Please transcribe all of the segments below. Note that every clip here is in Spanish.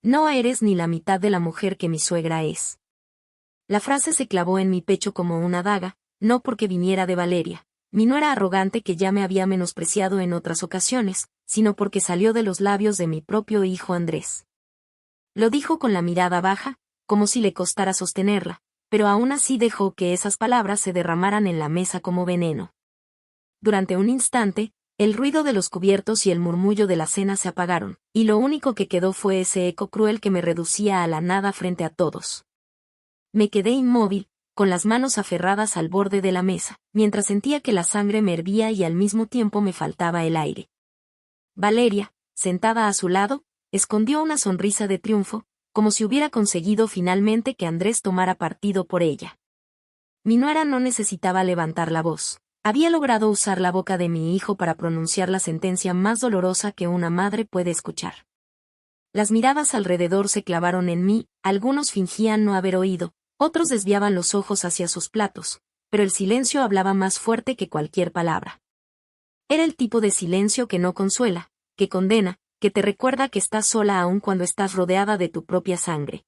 No eres ni la mitad de la mujer que mi suegra es. La frase se clavó en mi pecho como una daga, no porque viniera de Valeria, mi nuera arrogante que ya me había menospreciado en otras ocasiones, sino porque salió de los labios de mi propio hijo Andrés. Lo dijo con la mirada baja, como si le costara sostenerla, pero aún así dejó que esas palabras se derramaran en la mesa como veneno. Durante un instante, el ruido de los cubiertos y el murmullo de la cena se apagaron, y lo único que quedó fue ese eco cruel que me reducía a la nada frente a todos. Me quedé inmóvil, con las manos aferradas al borde de la mesa, mientras sentía que la sangre me hervía y al mismo tiempo me faltaba el aire. Valeria, sentada a su lado, escondió una sonrisa de triunfo, como si hubiera conseguido finalmente que Andrés tomara partido por ella. Mi nuera no necesitaba levantar la voz. Había logrado usar la boca de mi hijo para pronunciar la sentencia más dolorosa que una madre puede escuchar. Las miradas alrededor se clavaron en mí, algunos fingían no haber oído, otros desviaban los ojos hacia sus platos, pero el silencio hablaba más fuerte que cualquier palabra. Era el tipo de silencio que no consuela, que condena, que te recuerda que estás sola aun cuando estás rodeada de tu propia sangre.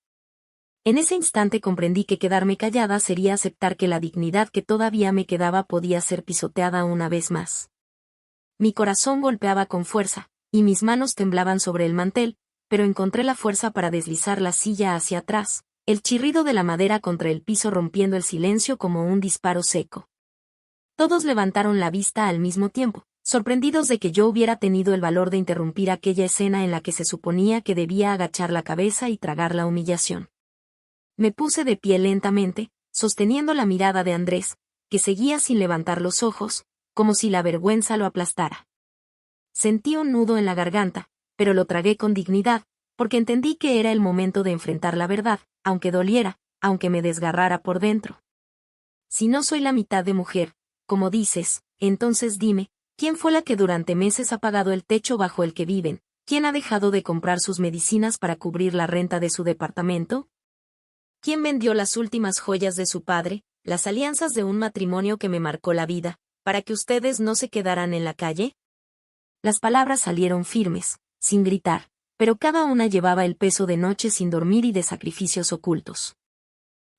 En ese instante comprendí que quedarme callada sería aceptar que la dignidad que todavía me quedaba podía ser pisoteada una vez más. Mi corazón golpeaba con fuerza, y mis manos temblaban sobre el mantel, pero encontré la fuerza para deslizar la silla hacia atrás, el chirrido de la madera contra el piso rompiendo el silencio como un disparo seco. Todos levantaron la vista al mismo tiempo, sorprendidos de que yo hubiera tenido el valor de interrumpir aquella escena en la que se suponía que debía agachar la cabeza y tragar la humillación. Me puse de pie lentamente, sosteniendo la mirada de Andrés, que seguía sin levantar los ojos, como si la vergüenza lo aplastara. Sentí un nudo en la garganta, pero lo tragué con dignidad, porque entendí que era el momento de enfrentar la verdad, aunque doliera, aunque me desgarrara por dentro. Si no soy la mitad de mujer, como dices, entonces dime, ¿quién fue la que durante meses ha pagado el techo bajo el que viven? ¿Quién ha dejado de comprar sus medicinas para cubrir la renta de su departamento? ¿Quién vendió las últimas joyas de su padre, las alianzas de un matrimonio que me marcó la vida, para que ustedes no se quedaran en la calle? Las palabras salieron firmes, sin gritar, pero cada una llevaba el peso de noches sin dormir y de sacrificios ocultos.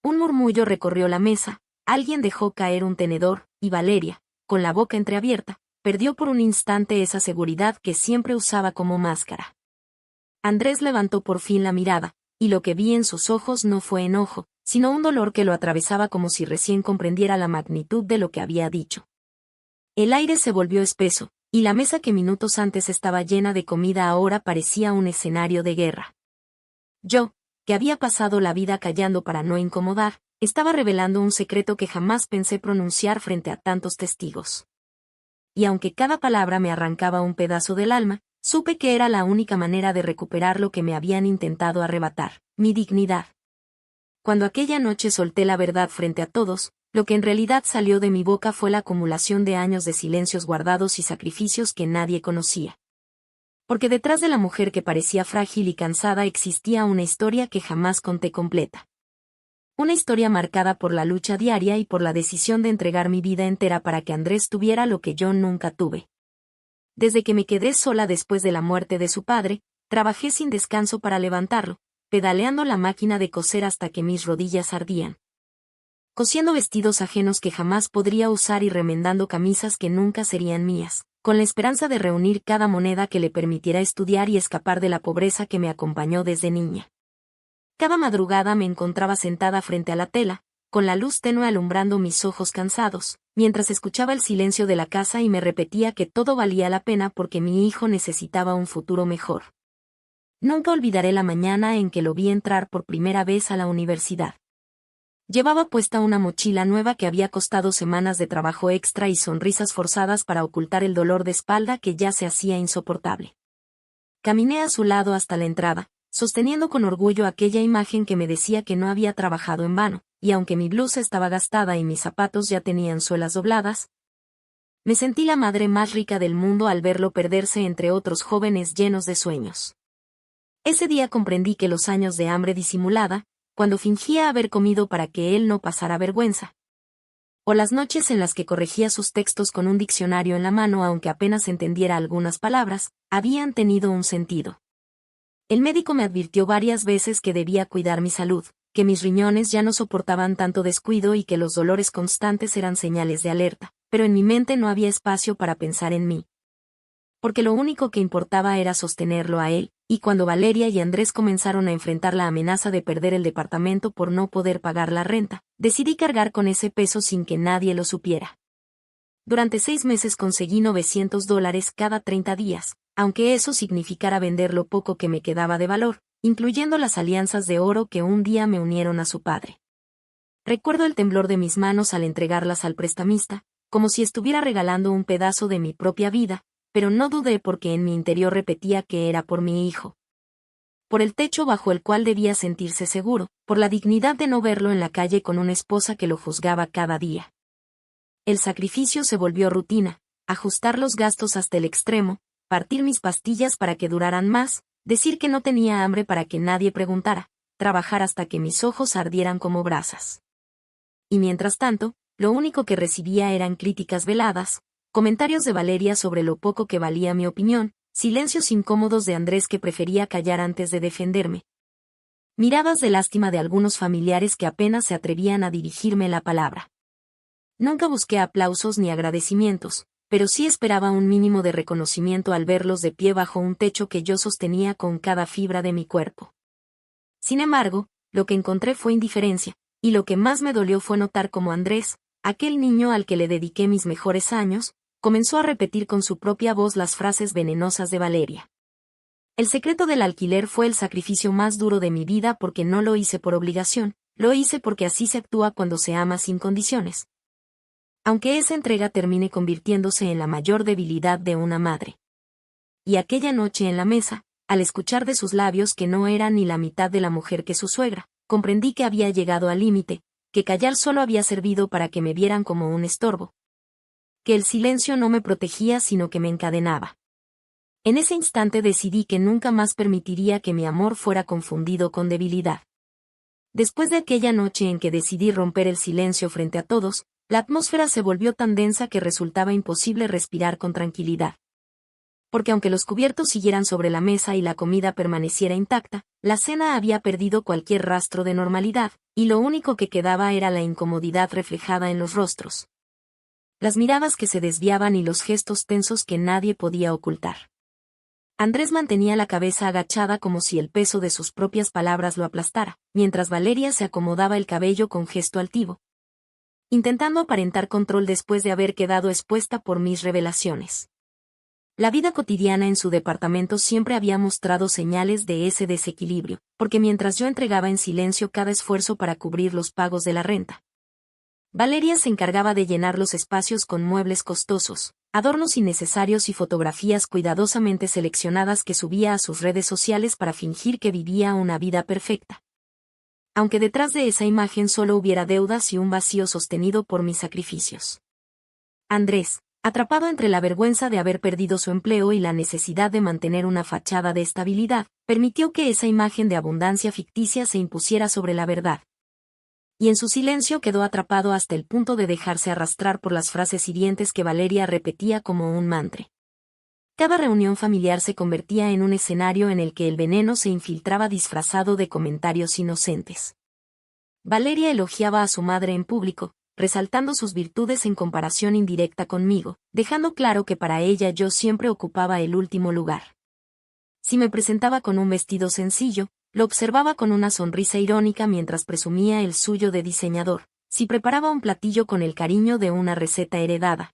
Un murmullo recorrió la mesa, alguien dejó caer un tenedor, y Valeria, con la boca entreabierta, perdió por un instante esa seguridad que siempre usaba como máscara. Andrés levantó por fin la mirada, y lo que vi en sus ojos no fue enojo, sino un dolor que lo atravesaba como si recién comprendiera la magnitud de lo que había dicho. El aire se volvió espeso, y la mesa que minutos antes estaba llena de comida ahora parecía un escenario de guerra. Yo, que había pasado la vida callando para no incomodar, estaba revelando un secreto que jamás pensé pronunciar frente a tantos testigos. Y aunque cada palabra me arrancaba un pedazo del alma, supe que era la única manera de recuperar lo que me habían intentado arrebatar, mi dignidad. Cuando aquella noche solté la verdad frente a todos, lo que en realidad salió de mi boca fue la acumulación de años de silencios guardados y sacrificios que nadie conocía. Porque detrás de la mujer que parecía frágil y cansada existía una historia que jamás conté completa. Una historia marcada por la lucha diaria y por la decisión de entregar mi vida entera para que Andrés tuviera lo que yo nunca tuve. Desde que me quedé sola después de la muerte de su padre, trabajé sin descanso para levantarlo, pedaleando la máquina de coser hasta que mis rodillas ardían. Cosiendo vestidos ajenos que jamás podría usar y remendando camisas que nunca serían mías, con la esperanza de reunir cada moneda que le permitiera estudiar y escapar de la pobreza que me acompañó desde niña. Cada madrugada me encontraba sentada frente a la tela, con la luz tenue alumbrando mis ojos cansados, mientras escuchaba el silencio de la casa y me repetía que todo valía la pena porque mi hijo necesitaba un futuro mejor. Nunca olvidaré la mañana en que lo vi entrar por primera vez a la universidad. Llevaba puesta una mochila nueva que había costado semanas de trabajo extra y sonrisas forzadas para ocultar el dolor de espalda que ya se hacía insoportable. Caminé a su lado hasta la entrada, sosteniendo con orgullo aquella imagen que me decía que no había trabajado en vano, y aunque mi blusa estaba gastada y mis zapatos ya tenían suelas dobladas, me sentí la madre más rica del mundo al verlo perderse entre otros jóvenes llenos de sueños. Ese día comprendí que los años de hambre disimulada, cuando fingía haber comido para que él no pasara vergüenza, o las noches en las que corregía sus textos con un diccionario en la mano aunque apenas entendiera algunas palabras, habían tenido un sentido. El médico me advirtió varias veces que debía cuidar mi salud, que mis riñones ya no soportaban tanto descuido y que los dolores constantes eran señales de alerta, pero en mi mente no había espacio para pensar en mí. Porque lo único que importaba era sostenerlo a él, y cuando Valeria y Andrés comenzaron a enfrentar la amenaza de perder el departamento por no poder pagar la renta, decidí cargar con ese peso sin que nadie lo supiera. Durante 6 meses conseguí $900 cada 30 días, aunque eso significara vender lo poco que me quedaba de valor, incluyendo las alianzas de oro que un día me unieron a su padre. Recuerdo el temblor de mis manos al entregarlas al prestamista, como si estuviera regalando un pedazo de mi propia vida, pero no dudé porque en mi interior repetía que era por mi hijo. Por el techo bajo el cual debía sentirse seguro, por la dignidad de no verlo en la calle con una esposa que lo juzgaba cada día. El sacrificio se volvió rutina, ajustar los gastos hasta el extremo, partir mis pastillas para que duraran más, decir que no tenía hambre para que nadie preguntara, trabajar hasta que mis ojos ardieran como brasas. Y mientras tanto, lo único que recibía eran críticas veladas, comentarios de Valeria sobre lo poco que valía mi opinión, silencios incómodos de Andrés que prefería callar antes de defenderme. Miradas de lástima de algunos familiares que apenas se atrevían a dirigirme la palabra. Nunca busqué aplausos ni agradecimientos, pero sí esperaba un mínimo de reconocimiento al verlos de pie bajo un techo que yo sostenía con cada fibra de mi cuerpo. Sin embargo, lo que encontré fue indiferencia, y lo que más me dolió fue notar cómo Andrés, aquel niño al que le dediqué mis mejores años, comenzó a repetir con su propia voz las frases venenosas de Valeria. El secreto del alquiler fue el sacrificio más duro de mi vida porque no lo hice por obligación, lo hice porque así se actúa cuando se ama sin condiciones. Aunque esa entrega termine convirtiéndose en la mayor debilidad de una madre. Y aquella noche en la mesa, al escuchar de sus labios que no era ni la mitad de la mujer que su suegra, comprendí que había llegado al límite, que callar solo había servido para que me vieran como un estorbo. Que el silencio no me protegía sino que me encadenaba. En ese instante decidí que nunca más permitiría que mi amor fuera confundido con debilidad. Después de aquella noche en que decidí romper el silencio frente a todos, la atmósfera se volvió tan densa que resultaba imposible respirar con tranquilidad. Porque aunque los cubiertos siguieran sobre la mesa y la comida permaneciera intacta, la cena había perdido cualquier rastro de normalidad, y lo único que quedaba era la incomodidad reflejada en los rostros. Las miradas que se desviaban y los gestos tensos que nadie podía ocultar. Andrés mantenía la cabeza agachada como si el peso de sus propias palabras lo aplastara, mientras Valeria se acomodaba el cabello con gesto altivo, intentando aparentar control después de haber quedado expuesta por mis revelaciones. La vida cotidiana en su departamento siempre había mostrado señales de ese desequilibrio, porque mientras yo entregaba en silencio cada esfuerzo para cubrir los pagos de la renta, Valeria se encargaba de llenar los espacios con muebles costosos, adornos innecesarios y fotografías cuidadosamente seleccionadas que subía a sus redes sociales para fingir que vivía una vida perfecta. Aunque detrás de esa imagen solo hubiera deudas y un vacío sostenido por mis sacrificios. Andrés, atrapado entre la vergüenza de haber perdido su empleo y la necesidad de mantener una fachada de estabilidad, permitió que esa imagen de abundancia ficticia se impusiera sobre la verdad. Y en su silencio quedó atrapado hasta el punto de dejarse arrastrar por las frases hirientes que Valeria repetía como un mantra. Cada reunión familiar se convertía en un escenario en el que el veneno se infiltraba disfrazado de comentarios inocentes. Valeria elogiaba a su madre en público, resaltando sus virtudes en comparación indirecta conmigo, dejando claro que para ella yo siempre ocupaba el último lugar. Si me presentaba con un vestido sencillo, lo observaba con una sonrisa irónica mientras presumía el suyo de diseñador. Si preparaba un platillo con el cariño de una receta heredada,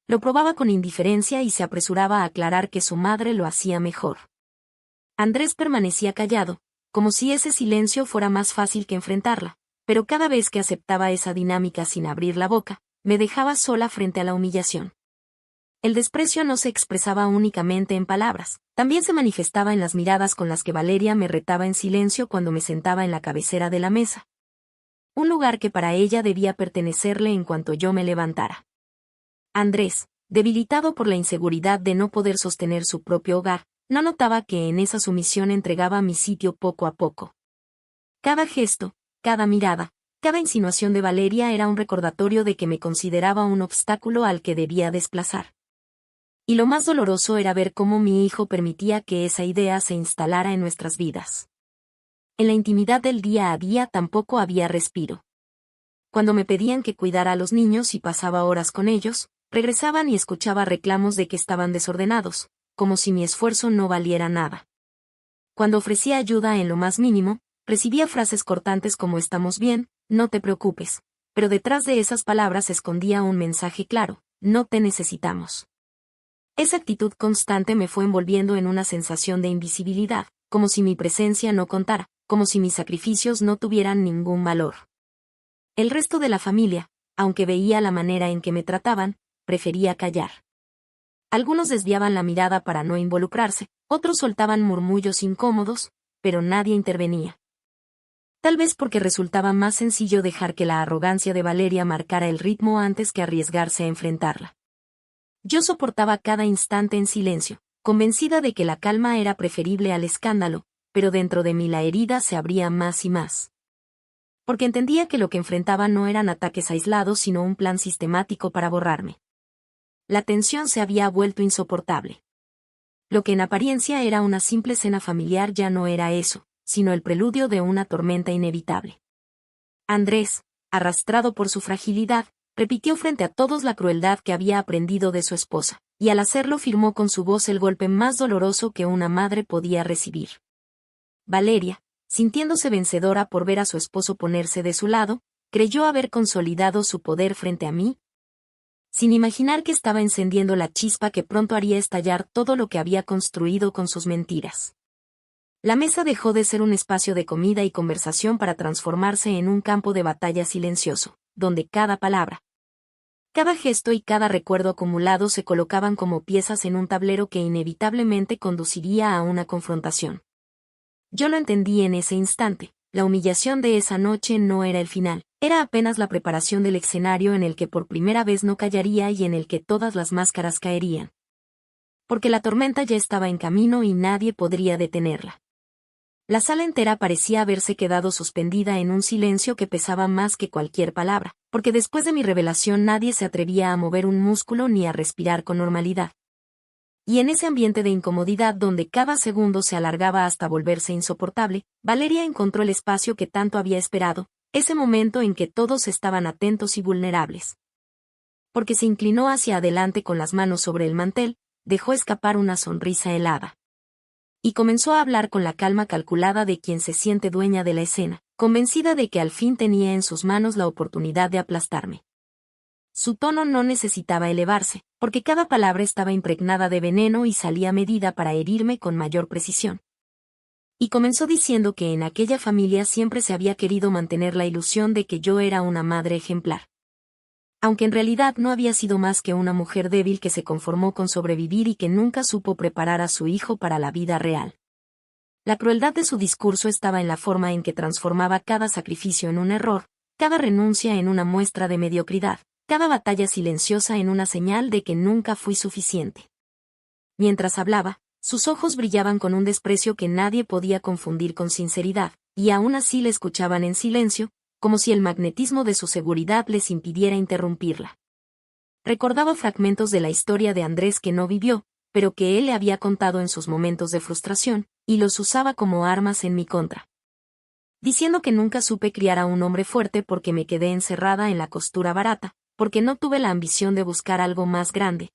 lo probaba con indiferencia y se apresuraba a aclarar que su madre lo hacía mejor. Andrés permanecía callado, como si ese silencio fuera más fácil que enfrentarla, pero cada vez que aceptaba esa dinámica sin abrir la boca, me dejaba sola frente a la humillación. El desprecio no se expresaba únicamente en palabras, también se manifestaba en las miradas con las que Valeria me retaba en silencio cuando me sentaba en la cabecera de la mesa. Un lugar que para ella debía pertenecerle en cuanto yo me levantara. Andrés, debilitado por la inseguridad de no poder sostener su propio hogar, no notaba que en esa sumisión entregaba mi sitio poco a poco. Cada gesto, cada mirada, cada insinuación de Valeria era un recordatorio de que me consideraba un obstáculo al que debía desplazar. Y lo más doloroso era ver cómo mi hijo permitía que esa idea se instalara en nuestras vidas. En la intimidad del día a día tampoco había respiro. Cuando me pedían que cuidara a los niños y pasaba horas con ellos, regresaban y escuchaba reclamos de que estaban desordenados, como si mi esfuerzo no valiera nada. Cuando ofrecía ayuda en lo más mínimo, recibía frases cortantes como «estamos bien, no te preocupes», pero detrás de esas palabras se escondía un mensaje claro: «no te necesitamos». Esa actitud constante me fue envolviendo en una sensación de invisibilidad, como si mi presencia no contara, como si mis sacrificios no tuvieran ningún valor. El resto de la familia, aunque veía la manera en que me trataban, prefería callar. Algunos desviaban la mirada para no involucrarse, otros soltaban murmullos incómodos, pero nadie intervenía. Tal vez porque resultaba más sencillo dejar que la arrogancia de Valeria marcara el ritmo antes que arriesgarse a enfrentarla. Yo soportaba cada instante en silencio, convencida de que la calma era preferible al escándalo, pero dentro de mí la herida se abría más y más. Porque entendía que lo que enfrentaba no eran ataques aislados sino un plan sistemático para borrarme. La tensión se había vuelto insoportable. Lo que en apariencia era una simple cena familiar ya no era eso, sino el preludio de una tormenta inevitable. Andrés, arrastrado por su fragilidad, repitió frente a todos la crueldad que había aprendido de su esposa, y al hacerlo firmó con su voz el golpe más doloroso que una madre podía recibir. Valeria, sintiéndose vencedora por ver a su esposo ponerse de su lado, creyó haber consolidado su poder frente a mí, sin imaginar que estaba encendiendo la chispa que pronto haría estallar todo lo que había construido con sus mentiras. La mesa dejó de ser un espacio de comida y conversación para transformarse en un campo de batalla silencioso, donde cada palabra, cada gesto y cada recuerdo acumulado se colocaban como piezas en un tablero que inevitablemente conduciría a una confrontación. Yo lo entendí en ese instante. La humillación de esa noche no era el final, era apenas la preparación del escenario en el que por primera vez no callaría y en el que todas las máscaras caerían. Porque la tormenta ya estaba en camino y nadie podría detenerla. La sala entera parecía haberse quedado suspendida en un silencio que pesaba más que cualquier palabra, porque después de mi revelación nadie se atrevía a mover un músculo ni a respirar con normalidad. Y en ese ambiente de incomodidad donde cada segundo se alargaba hasta volverse insoportable, Valeria encontró el espacio que tanto había esperado, ese momento en que todos estaban atentos y vulnerables. Porque se inclinó hacia adelante con las manos sobre el mantel, dejó escapar una sonrisa helada. Y comenzó a hablar con la calma calculada de quien se siente dueña de la escena, convencida de que al fin tenía en sus manos la oportunidad de aplastarme. Su tono no necesitaba elevarse, porque cada palabra estaba impregnada de veneno y salía medida para herirme con mayor precisión. Y comenzó diciendo que en aquella familia siempre se había querido mantener la ilusión de que yo era una madre ejemplar. Aunque en realidad no había sido más que una mujer débil que se conformó con sobrevivir y que nunca supo preparar a su hijo para la vida real. La crueldad de su discurso estaba en la forma en que transformaba cada sacrificio en un error, cada renuncia en una muestra de mediocridad, cada batalla silenciosa en una señal de que nunca fui suficiente. Mientras hablaba, sus ojos brillaban con un desprecio que nadie podía confundir con sinceridad, y aún así le escuchaban en silencio, como si el magnetismo de su seguridad les impidiera interrumpirla. Recordaba fragmentos de la historia de Andrés que no vivió, pero que él le había contado en sus momentos de frustración, y los usaba como armas en mi contra. Diciendo que nunca supe criar a un hombre fuerte porque me quedé encerrada en la costura barata, porque no tuve la ambición de buscar algo más grande.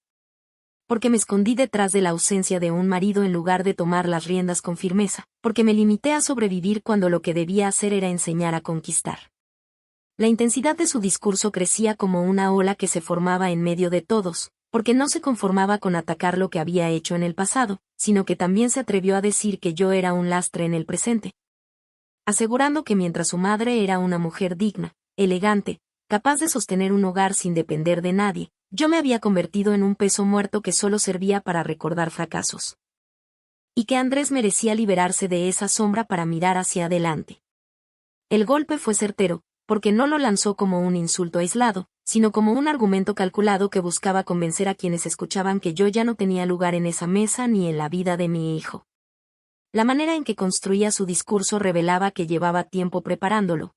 Porque me escondí detrás de la ausencia de un marido en lugar de tomar las riendas con firmeza, porque me limité a sobrevivir cuando lo que debía hacer era enseñar a conquistar. La intensidad de su discurso crecía como una ola que se formaba en medio de todos, porque no se conformaba con atacar lo que había hecho en el pasado, sino que también se atrevió a decir que yo era un lastre en el presente. Asegurando que mientras su madre era una mujer digna, elegante, capaz de sostener un hogar sin depender de nadie, yo me había convertido en un peso muerto que solo servía para recordar fracasos. Y que Andrés merecía liberarse de esa sombra para mirar hacia adelante. El golpe fue certero, porque no lo lanzó como un insulto aislado, sino como un argumento calculado que buscaba convencer a quienes escuchaban que yo ya no tenía lugar en esa mesa ni en la vida de mi hijo. La manera en que construía su discurso revelaba que llevaba tiempo preparándolo.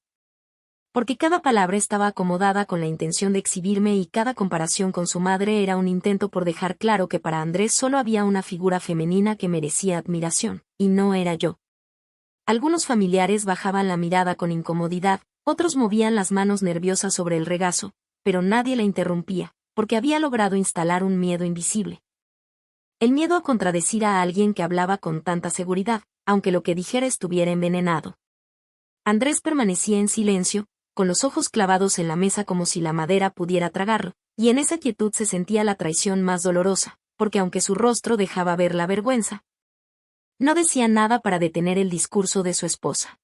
Porque cada palabra estaba acomodada con la intención de exhibirme y cada comparación con su madre era un intento por dejar claro que para Andrés solo había una figura femenina que merecía admiración, y no era yo. Algunos familiares bajaban la mirada con incomodidad, otros movían las manos nerviosas sobre el regazo, pero nadie la interrumpía, porque había logrado instalar un miedo invisible. El miedo a contradecir a alguien que hablaba con tanta seguridad, aunque lo que dijera estuviera envenenado. Andrés permanecía en silencio, con los ojos clavados en la mesa como si la madera pudiera tragarlo, y en esa quietud se sentía la traición más dolorosa, porque aunque su rostro dejaba ver la vergüenza, no decía nada para detener el discurso de su esposa.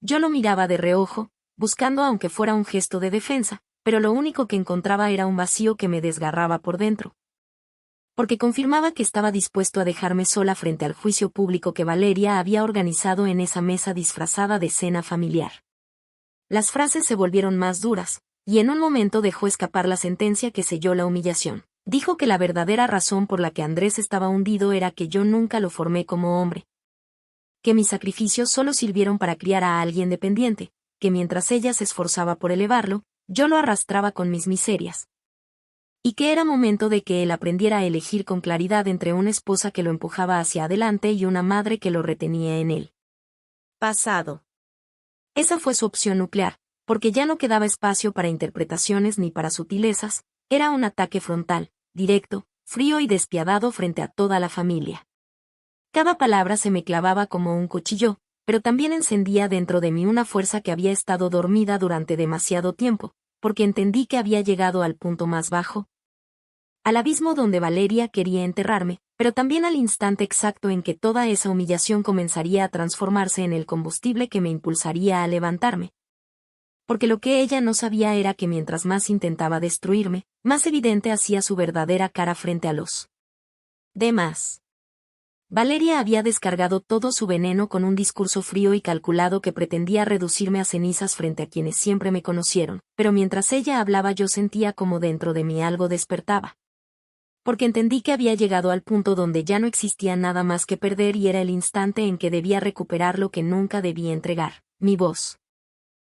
Yo lo miraba de reojo, buscando aunque fuera un gesto de defensa, pero lo único que encontraba era un vacío que me desgarraba por dentro. Porque confirmaba que estaba dispuesto a dejarme sola frente al juicio público que Valeria había organizado en esa mesa disfrazada de cena familiar. Las frases se volvieron más duras, y en un momento dejó escapar la sentencia que selló la humillación. Dijo que la verdadera razón por la que Andrés estaba hundido era que yo nunca lo formé como hombre. Que mis sacrificios solo sirvieron para criar a alguien dependiente, que mientras ella se esforzaba por elevarlo, yo lo arrastraba con mis miserias. Y que era momento de que él aprendiera a elegir con claridad entre una esposa que lo empujaba hacia adelante y una madre que lo retenía en el pasado. Esa fue su opción nuclear, porque ya no quedaba espacio para interpretaciones ni para sutilezas, era un ataque frontal, directo, frío y despiadado frente a toda la familia. Cada palabra se me clavaba como un cuchillo, pero también encendía dentro de mí una fuerza que había estado dormida durante demasiado tiempo, porque entendí que había llegado al punto más bajo, al abismo donde Valeria quería enterrarme, pero también al instante exacto en que toda esa humillación comenzaría a transformarse en el combustible que me impulsaría a levantarme. Porque lo que ella no sabía era que mientras más intentaba destruirme, más evidente hacía su verdadera cara frente a los demás. Valeria había descargado todo su veneno con un discurso frío y calculado que pretendía reducirme a cenizas frente a quienes siempre me conocieron, pero mientras ella hablaba yo sentía como dentro de mí algo despertaba. Porque entendí que había llegado al punto donde ya no existía nada más que perder y era el instante en que debía recuperar lo que nunca debía entregar, mi voz.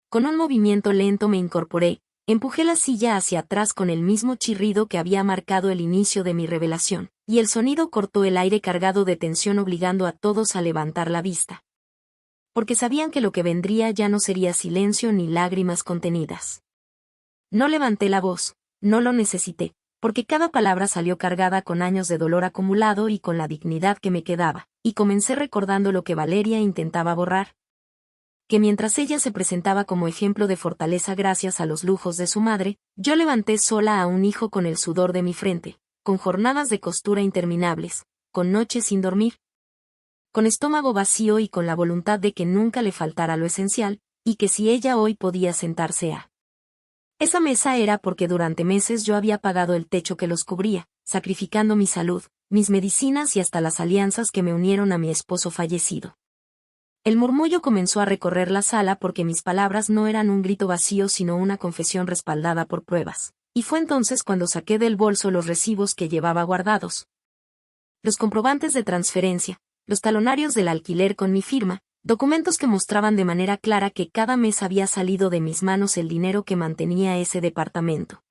Con un movimiento lento me incorporé, empujé la silla hacia atrás con el mismo chirrido que había marcado el inicio de mi revelación, y el sonido cortó el aire cargado de tensión obligando a todos a levantar la vista. Porque sabían que lo que vendría ya no sería silencio ni lágrimas contenidas. No levanté la voz, no lo necesité, porque cada palabra salió cargada con años de dolor acumulado y con la dignidad que me quedaba, y comencé recordando lo que Valeria intentaba borrar. Que mientras ella se presentaba como ejemplo de fortaleza gracias a los lujos de su madre, yo levanté sola a un hijo con el sudor de mi frente, con jornadas de costura interminables, con noches sin dormir, con estómago vacío y con la voluntad de que nunca le faltara lo esencial, y que si ella hoy podía sentarse a esa mesa era porque durante meses yo había pagado el techo que los cubría, sacrificando mi salud, mis medicinas y hasta las alianzas que me unieron a mi esposo fallecido. El murmullo comenzó a recorrer la sala porque mis palabras no eran un grito vacío sino una confesión respaldada por pruebas, y fue entonces cuando saqué del bolso los recibos que llevaba guardados. Los comprobantes de transferencia, los talonarios del alquiler con mi firma, documentos que mostraban de manera clara que cada mes había salido de mis manos el dinero que mantenía ese departamento.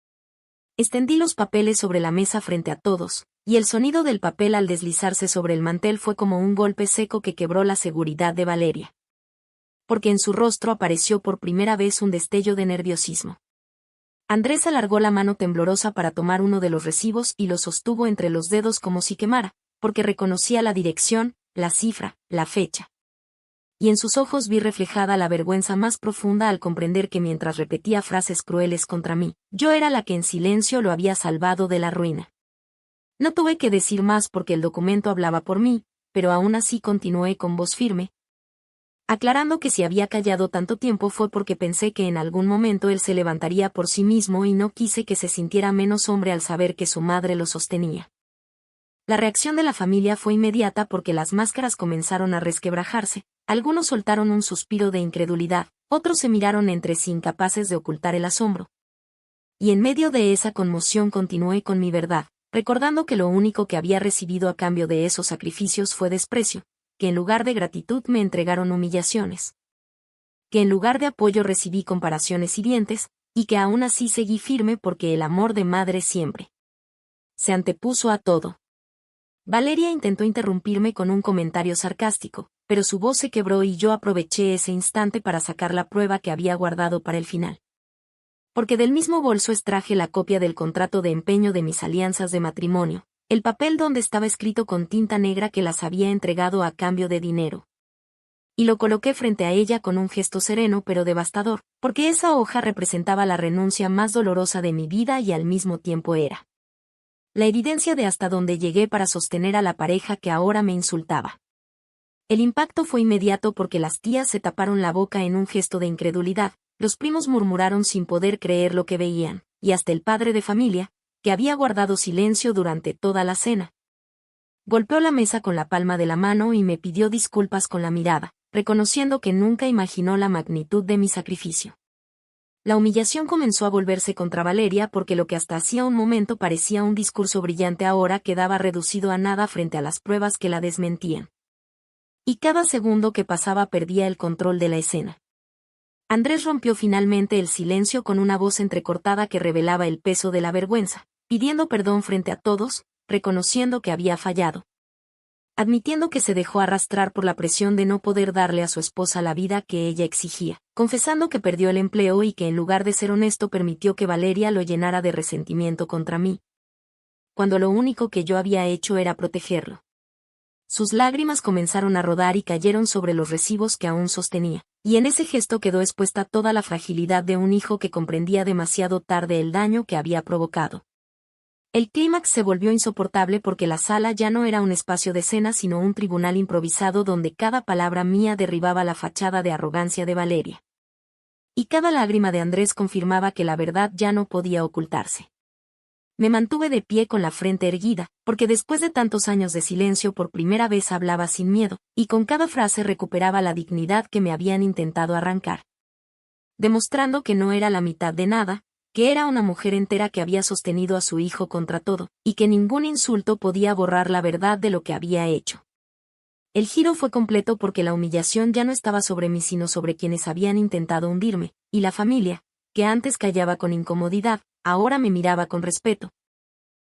Extendí los papeles sobre la mesa frente a todos, y el sonido del papel al deslizarse sobre el mantel fue como un golpe seco que quebró la seguridad de Valeria. Porque en su rostro apareció por primera vez un destello de nerviosismo. Andrés alargó la mano temblorosa para tomar uno de los recibos y lo sostuvo entre los dedos como si quemara, porque reconocía la dirección, la cifra, la fecha. Y en sus ojos vi reflejada la vergüenza más profunda al comprender que mientras repetía frases crueles contra mí, yo era la que en silencio lo había salvado de la ruina. No tuve que decir más porque el documento hablaba por mí, pero aún así continué con voz firme, aclarando que si había callado tanto tiempo fue porque pensé que en algún momento él se levantaría por sí mismo y no quise que se sintiera menos hombre al saber que su madre lo sostenía. La reacción de la familia fue inmediata porque las máscaras comenzaron a resquebrajarse, algunos soltaron un suspiro de incredulidad, otros se miraron entre sí incapaces de ocultar el asombro. Y en medio de esa conmoción continué con mi verdad, recordando que lo único que había recibido a cambio de esos sacrificios fue desprecio, que en lugar de gratitud me entregaron humillaciones. que en lugar de apoyo recibí comparaciones hirientes, y que aún así seguí firme porque el amor de madre siempre se antepuso a todo. Valeria intentó interrumpirme con un comentario sarcástico, pero su voz se quebró y yo aproveché ese instante para sacar la prueba que había guardado para el final. Porque del mismo bolso extraje la copia del contrato de empeño de mis alianzas de matrimonio, el papel donde estaba escrito con tinta negra que las había entregado a cambio de dinero. Y lo coloqué frente a ella con un gesto sereno pero devastador, porque esa hoja representaba la renuncia más dolorosa de mi vida y al mismo tiempo era la evidencia de hasta dónde llegué para sostener a la pareja que ahora me insultaba. El impacto fue inmediato porque las tías se taparon la boca en un gesto de incredulidad, los primos murmuraron sin poder creer lo que veían, y hasta el padre de familia, que había guardado silencio durante toda la cena, golpeó la mesa con la palma de la mano y me pidió disculpas con la mirada, reconociendo que nunca imaginó la magnitud de mi sacrificio. La humillación comenzó a volverse contra Valeria porque lo que hasta hacía un momento parecía un discurso brillante ahora quedaba reducido a nada frente a las pruebas que la desmentían. Y cada segundo que pasaba perdía el control de la escena. Andrés rompió finalmente el silencio con una voz entrecortada que revelaba el peso de la vergüenza, pidiendo perdón frente a todos, reconociendo que había fallado, admitiendo que se dejó arrastrar por la presión de no poder darle a su esposa la vida que ella exigía, confesando que perdió el empleo y que en lugar de ser honesto permitió que Valeria lo llenara de resentimiento contra mí, cuando lo único que yo había hecho era protegerlo. Sus lágrimas comenzaron a rodar y cayeron sobre los recibos que aún sostenía, y en ese gesto quedó expuesta toda la fragilidad de un hijo que comprendía demasiado tarde el daño que había provocado. El clímax se volvió insoportable porque la sala ya no era un espacio de cena sino un tribunal improvisado donde cada palabra mía derribaba la fachada de arrogancia de Valeria. Y cada lágrima de Andrés confirmaba que la verdad ya no podía ocultarse. Me mantuve de pie con la frente erguida, porque después de tantos años de silencio por primera vez hablaba sin miedo, y con cada frase recuperaba la dignidad que me habían intentado arrancar. Demostrando que no era la mitad de nada, que era una mujer entera que había sostenido a su hijo contra todo, y que ningún insulto podía borrar la verdad de lo que había hecho. El giro fue completo porque la humillación ya no estaba sobre mí sino sobre quienes habían intentado hundirme, y la familia, que antes callaba con incomodidad, ahora me miraba con respeto,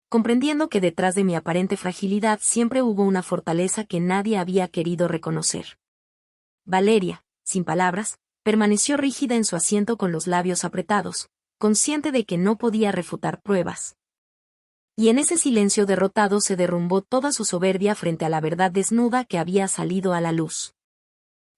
comprendiendo que detrás de mi aparente fragilidad siempre hubo una fortaleza que nadie había querido reconocer. Valeria, sin palabras, permaneció rígida en su asiento con los labios apretados, consciente de que no podía refutar pruebas. Y en ese silencio derrotado se derrumbó toda su soberbia frente a la verdad desnuda que había salido a la luz.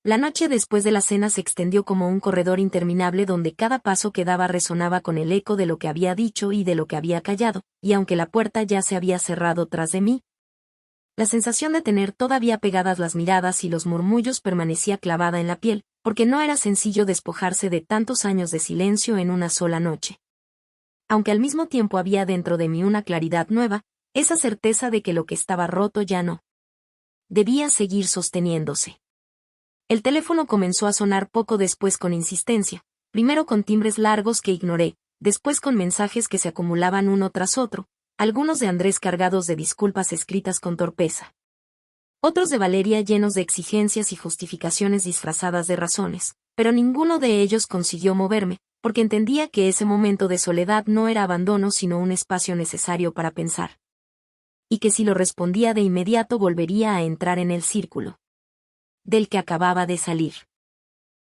La noche después de la cena se extendió como un corredor interminable donde cada paso que daba resonaba con el eco de lo que había dicho y de lo que había callado, y aunque la puerta ya se había cerrado tras de mí, la sensación de tener todavía pegadas las miradas y los murmullos permanecía clavada en la piel, porque no era sencillo despojarse de tantos años de silencio en una sola noche. Aunque al mismo tiempo había dentro de mí una claridad nueva, esa certeza de que lo que estaba roto ya no debía seguir sosteniéndose. El teléfono comenzó a sonar poco después con insistencia, primero con timbres largos que ignoré, después con mensajes que se acumulaban uno tras otro, algunos de Andrés cargados de disculpas escritas con torpeza. Otros de Valeria llenos de exigencias y justificaciones disfrazadas de razones, pero ninguno de ellos consiguió moverme, porque entendía que ese momento de soledad no era abandono sino un espacio necesario para pensar. Y que si lo respondía de inmediato volvería a entrar en el círculo del que acababa de salir.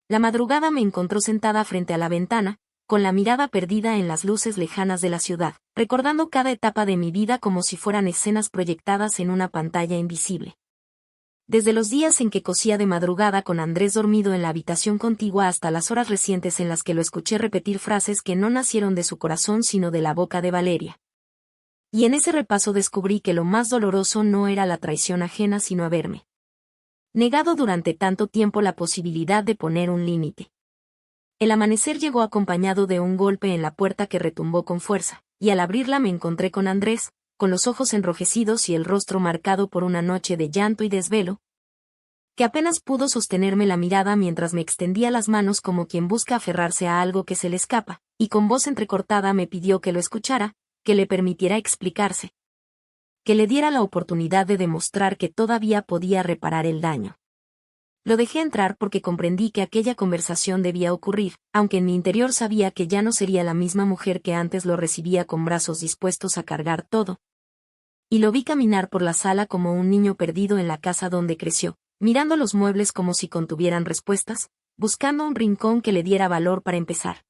La madrugada me encontró sentada frente a la ventana, con la mirada perdida en las luces lejanas de la ciudad, recordando cada etapa de mi vida como si fueran escenas proyectadas en una pantalla invisible. Desde los días en que cosía de madrugada con Andrés dormido en la habitación contigua hasta las horas recientes en las que lo escuché repetir frases que no nacieron de su corazón sino de la boca de Valeria. Y en ese repaso descubrí que lo más doloroso no era la traición ajena sino haberme negado durante tanto tiempo la posibilidad de poner un límite. El amanecer llegó acompañado de un golpe en la puerta que retumbó con fuerza, y al abrirla me encontré con Andrés, con los ojos enrojecidos y el rostro marcado por una noche de llanto y desvelo, que apenas pudo sostenerme la mirada mientras me extendía las manos como quien busca aferrarse a algo que se le escapa, y con voz entrecortada me pidió que lo escuchara, que le permitiera explicarse, que le diera la oportunidad de demostrar que todavía podía reparar el daño. Lo dejé entrar porque comprendí que aquella conversación debía ocurrir, aunque en mi interior sabía que ya no sería la misma mujer que antes lo recibía con brazos dispuestos a cargar todo. Y lo vi caminar por la sala como un niño perdido en la casa donde creció, mirando los muebles como si contuvieran respuestas, buscando un rincón que le diera valor para empezar.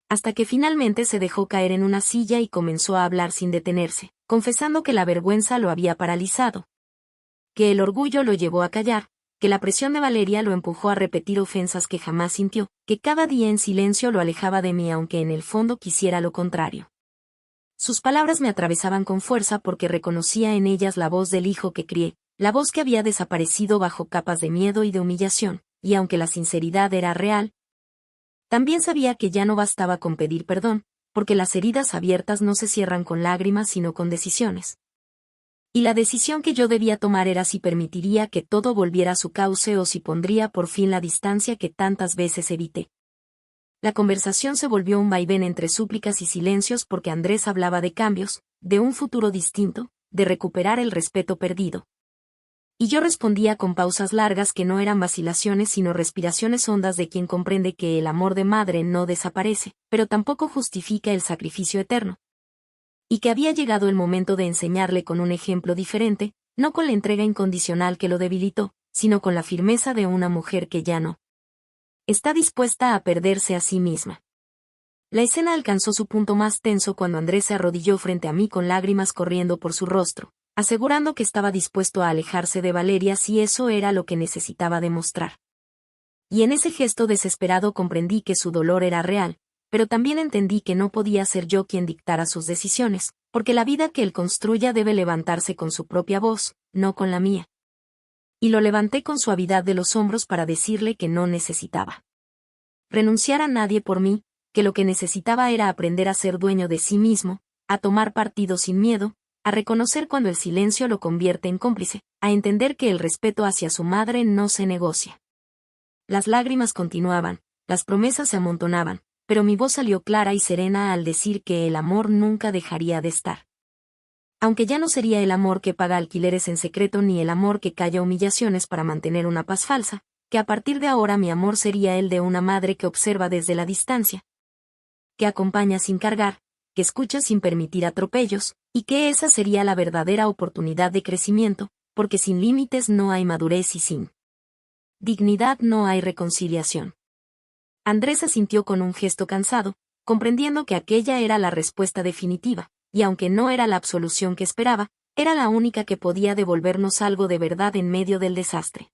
Hasta que finalmente se dejó caer en una silla y comenzó a hablar sin detenerse, confesando que la vergüenza lo había paralizado, que el orgullo lo llevó a callar, que la presión de Valeria lo empujó a repetir ofensas que jamás sintió, que cada día en silencio lo alejaba de mí aunque en el fondo quisiera lo contrario. Sus palabras me atravesaban con fuerza porque reconocía en ellas la voz del hijo que crié, la voz que había desaparecido bajo capas de miedo y de humillación, y aunque la sinceridad era real, también sabía que ya no bastaba con pedir perdón, porque las heridas abiertas no se cierran con lágrimas sino con decisiones. Y la decisión que yo debía tomar era si permitiría que todo volviera a su cauce o si pondría por fin la distancia que tantas veces evité. La conversación se volvió un vaivén entre súplicas y silencios porque Andrés hablaba de cambios, de un futuro distinto, de recuperar el respeto perdido. Y yo respondía con pausas largas que no eran vacilaciones sino respiraciones hondas de quien comprende que el amor de madre no desaparece, pero tampoco justifica el sacrificio eterno. Y que había llegado el momento de enseñarle con un ejemplo diferente, no con la entrega incondicional que lo debilitó, sino con la firmeza de una mujer que ya no está dispuesta a perderse a sí misma. La escena alcanzó su punto más tenso cuando Andrés se arrodilló frente a mí con lágrimas corriendo por su rostro, asegurando que estaba dispuesto a alejarse de Valeria si eso era lo que necesitaba demostrar. Y en ese gesto desesperado comprendí que su dolor era real, pero también entendí que no podía ser yo quien dictara sus decisiones, porque la vida que él construya debe levantarse con su propia voz, no con la mía. Y lo levanté con suavidad de los hombros para decirle que no necesitaba renunciar a nadie por mí, que lo que necesitaba era aprender a ser dueño de sí mismo, a tomar partido sin miedo, a reconocer cuando el silencio lo convierte en cómplice, a entender que el respeto hacia su madre no se negocia. Las lágrimas continuaban, las promesas se amontonaban, pero mi voz salió clara y serena al decir que el amor nunca dejaría de estar. Aunque ya no sería el amor que paga alquileres en secreto ni el amor que calla humillaciones para mantener una paz falsa, que a partir de ahora mi amor sería el de una madre que observa desde la distancia, que acompaña sin cargar, que escucha sin permitir atropellos, y que esa sería la verdadera oportunidad de crecimiento, porque sin límites no hay madurez y sin dignidad no hay reconciliación. Andrés asintió con un gesto cansado, comprendiendo que aquella era la respuesta definitiva, y aunque no era la absolución que esperaba, era la única que podía devolvernos algo de verdad en medio del desastre.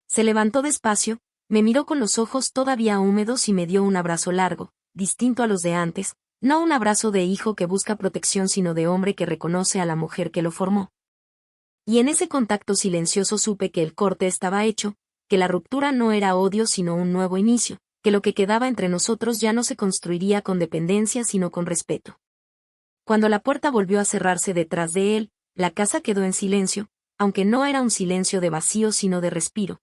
Se levantó despacio, me miró con los ojos todavía húmedos y me dio un abrazo largo, distinto a los de antes, no un abrazo de hijo que busca protección sino de hombre que reconoce a la mujer que lo formó. Y en ese contacto silencioso supe que el corte estaba hecho, que la ruptura no era odio sino un nuevo inicio, que lo que quedaba entre nosotros ya no se construiría con dependencia sino con respeto. Cuando la puerta volvió a cerrarse detrás de él, la casa quedó en silencio, aunque no era un silencio de vacío sino de respiro.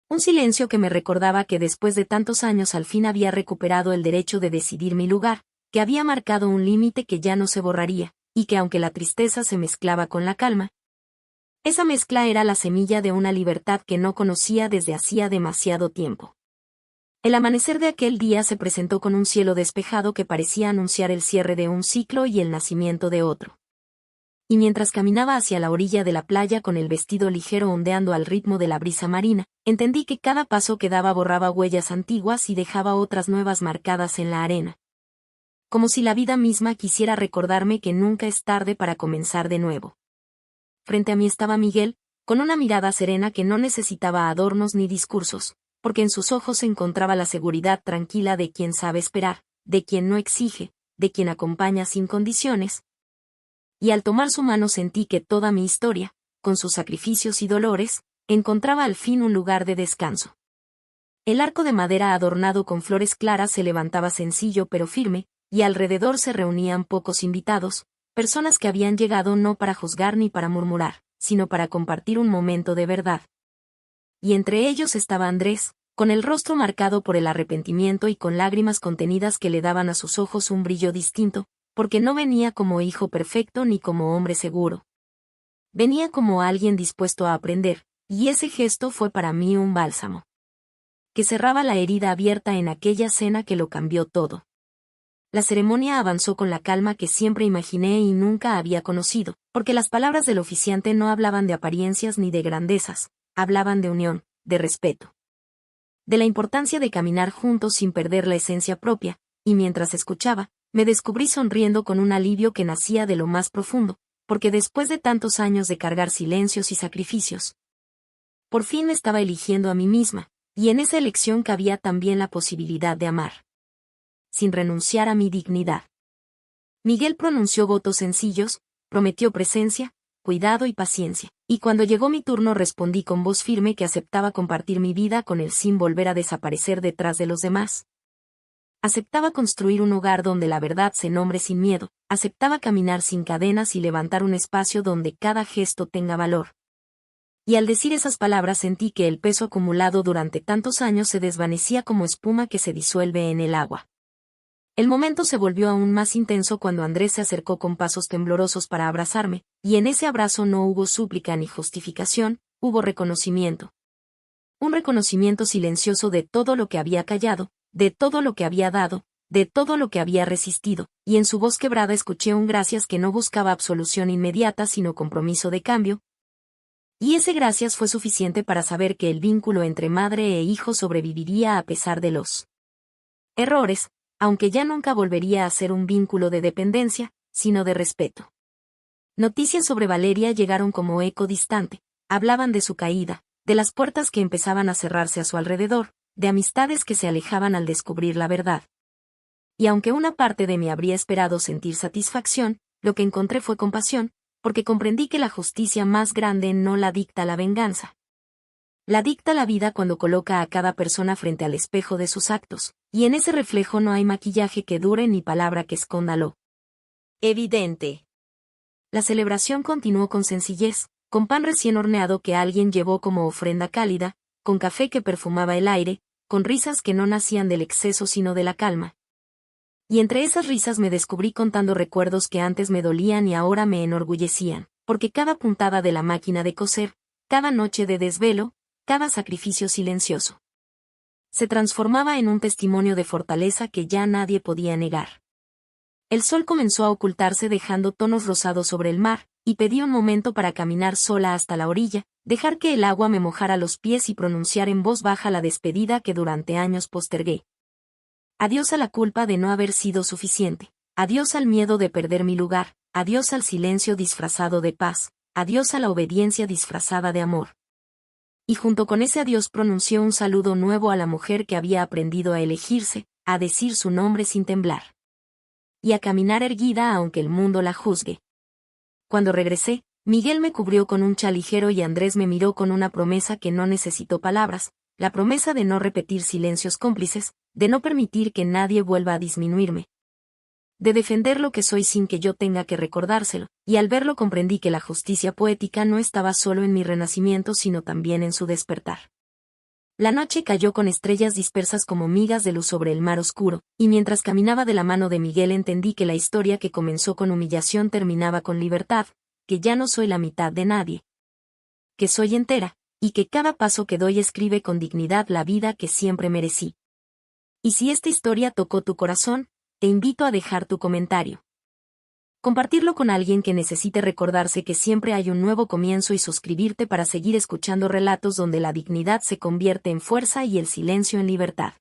Un silencio que me recordaba que después de tantos años al fin había recuperado el derecho de decidir mi lugar, que había marcado un límite que ya no se borraría, y que aunque la tristeza se mezclaba con la calma, esa mezcla era la semilla de una libertad que no conocía desde hacía demasiado tiempo. El amanecer de aquel día se presentó con un cielo despejado que parecía anunciar el cierre de un ciclo y el nacimiento de otro. Y mientras caminaba hacia la orilla de la playa con el vestido ligero ondeando al ritmo de la brisa marina, entendí que cada paso que daba borraba huellas antiguas y dejaba otras nuevas marcadas en la arena. Como si la vida misma quisiera recordarme que nunca es tarde para comenzar de nuevo. Frente a mí estaba Miguel, con una mirada serena que no necesitaba adornos ni discursos, porque en sus ojos se encontraba la seguridad tranquila de quien sabe esperar, de quien no exige, de quien acompaña sin condiciones. Y al tomar su mano sentí que toda mi historia, con sus sacrificios y dolores, encontraba al fin un lugar de descanso. El arco de madera adornado con flores claras se levantaba sencillo pero firme, y alrededor se reunían pocos invitados, personas que habían llegado no para juzgar ni para murmurar, sino para compartir un momento de verdad. Y entre ellos estaba Andrés, con el rostro marcado por el arrepentimiento y con lágrimas contenidas que le daban a sus ojos un brillo distinto, porque no venía como hijo perfecto ni como hombre seguro. Venía como alguien dispuesto a aprender, Y ese gesto fue para mí un bálsamo que cerraba la herida abierta en aquella cena que lo cambió todo. La ceremonia avanzó con la calma que siempre imaginé y nunca había conocido, porque las palabras del oficiante no hablaban de apariencias ni de grandezas, hablaban de unión, de respeto. De la importancia de caminar juntos sin perder la esencia propia, y mientras escuchaba, me descubrí sonriendo con un alivio que nacía de lo más profundo, porque después de tantos años de cargar silencios y sacrificios, por fin me estaba eligiendo a mí misma, y en esa elección cabía también la posibilidad de amar, sin renunciar a mi dignidad. Miguel pronunció votos sencillos, prometió presencia, cuidado y paciencia, y cuando llegó mi turno respondí con voz firme que aceptaba compartir mi vida con él sin volver a desaparecer detrás de los demás. Aceptaba construir un hogar donde la verdad se nombre sin miedo, aceptaba caminar sin cadenas y levantar un espacio donde cada gesto tenga valor. Y al decir esas palabras sentí que el peso acumulado durante tantos años se desvanecía como espuma que se disuelve en el agua. El momento se volvió aún más intenso cuando Andrés se acercó con pasos temblorosos para abrazarme, y en ese abrazo no hubo súplica ni justificación, hubo reconocimiento. Un reconocimiento silencioso de todo lo que había callado, de todo lo que había dado, de todo lo que había resistido, y en su voz quebrada escuché un gracias que no buscaba absolución inmediata sino compromiso de cambio. Y ese gracias fue suficiente para saber que el vínculo entre madre e hijo sobreviviría a pesar de los errores, aunque ya nunca volvería a ser un vínculo de dependencia, sino de respeto. Noticias sobre Valeria llegaron como eco distante, hablaban de su caída, de las puertas que empezaban a cerrarse a su alrededor, de amistades que se alejaban al descubrir la verdad. Y aunque una parte de mí habría esperado sentir satisfacción, lo que encontré fue compasión, porque comprendí que la justicia más grande no la dicta la venganza. La dicta la vida cuando coloca a cada persona frente al espejo de sus actos, y en ese reflejo no hay maquillaje que dure ni palabra que esconda lo evidente. La celebración continuó con sencillez, con pan recién horneado que alguien llevó como ofrenda cálida, con café que perfumaba el aire, con risas que no nacían del exceso sino de la calma. Y entre esas risas me descubrí contando recuerdos que antes me dolían y ahora me enorgullecían, porque cada puntada de la máquina de coser, cada noche de desvelo, cada sacrificio silencioso, se transformaba en un testimonio de fortaleza que ya nadie podía negar. El sol comenzó a ocultarse dejando tonos rosados sobre el mar, y pedí un momento para caminar sola hasta la orilla, dejar que el agua me mojara los pies y pronunciar en voz baja la despedida que durante años postergué. Adiós a la culpa de no haber sido suficiente, adiós al miedo de perder mi lugar, adiós al silencio disfrazado de paz, adiós a la obediencia disfrazada de amor. Y junto con ese adiós pronuncié un saludo nuevo a la mujer que había aprendido a elegirse, a decir su nombre sin temblar. Y a caminar erguida aunque el mundo la juzgue. Cuando regresé, Miguel me cubrió con un chal ligero y Andrés me miró con una promesa que no necesitó palabras, la promesa de no repetir silencios cómplices, de no permitir que nadie vuelva a disminuirme, de defender lo que soy sin que yo tenga que recordárselo, y al verlo comprendí que la justicia poética no estaba solo en mi renacimiento sino también en su despertar. La noche cayó con estrellas dispersas como migas de luz sobre el mar oscuro, y mientras caminaba de la mano de Miguel entendí que la historia que comenzó con humillación terminaba con libertad, que ya no soy la mitad de nadie, que soy entera, y que cada paso que doy escribe con dignidad la vida que siempre merecí. Y si esta historia tocó tu corazón, te invito a dejar tu comentario. Compartirlo con alguien que necesite recordarse que siempre hay un nuevo comienzo y suscribirte para seguir escuchando relatos donde la dignidad se convierte en fuerza y el silencio en libertad.